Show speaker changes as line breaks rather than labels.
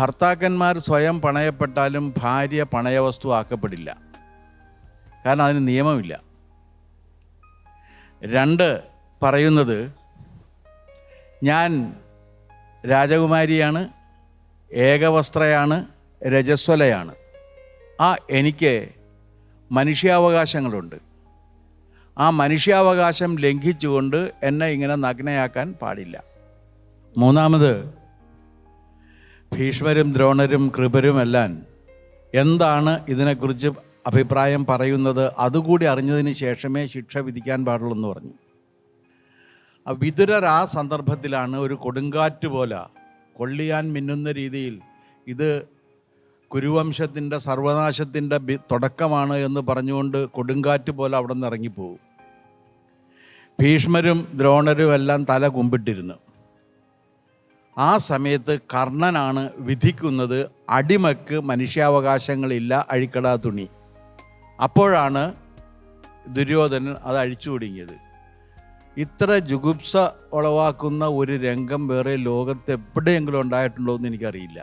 ഭർത്താക്കന്മാർ സ്വയം പണയപ്പെട്ടാലും ഭാര്യ പണയവസ്തു ആക്കപ്പെടില്ല. കാരണം അതിന് നിയമമില്ല. 2 പറയുന്നത്, ഞാൻ രാജകുമാരിയാണ്, ഏകവസ്ത്രയാണ്, രജസ്വലയാണ്. എനിക്ക് മനുഷ്യാവകാശങ്ങളുണ്ട്. ആ മനുഷ്യാവകാശം ലംഘിച്ചുകൊണ്ട് എന്നെ ഇങ്ങനെ നഗ്നയാക്കാൻ പാടില്ല. 3, ഭീഷ്മരും ദ്രോണരും കൃപരുമെല്ലാം എന്താണ് ഇതിനെക്കുറിച്ച് അഭിപ്രായം പറയുന്നത് അതുകൂടി അറിഞ്ഞതിന് ശേഷമേ ശിക്ഷ വിധിക്കാൻ പാടുള്ളൂ എന്ന് പറഞ്ഞു. വിതുരർ ആ സന്ദർഭത്തിലാണ് ഒരു കൊടുങ്കാറ്റ് പോലെ കൊള്ളിയാൻ മിന്നുന്ന രീതിയിൽ ഇത് കുരുവംശത്തിൻ്റെ സർവനാശത്തിൻ്റെ തുടക്കമാണ് എന്ന് പറഞ്ഞുകൊണ്ട് കൊടുങ്കാറ്റ് പോലെ അവിടെ നിന്ന് ഇറങ്ങിപ്പോകും. ഭീഷ്മരും ദ്രോണരും എല്ലാം തല കുമ്പിട്ടിരുന്നു. ആ സമയത്ത് കർണനാണ് വിധിക്കുന്നത്, അടിമക്ക് മനുഷ്യാവകാശങ്ങളില്ല, അഴിക്കടാ തുണി. അപ്പോഴാണ് ദുര്യോധനൻ അത് അഴിച്ചു ഒടുങ്ങിയത്. ഇത്ര ജുഗുപ്സ ഉളവാക്കുന്ന ഒരു രംഗം വേറെ ലോകത്ത് എവിടെയെങ്കിലും ഉണ്ടായിട്ടുണ്ടോ എന്ന് എനിക്കറിയില്ല.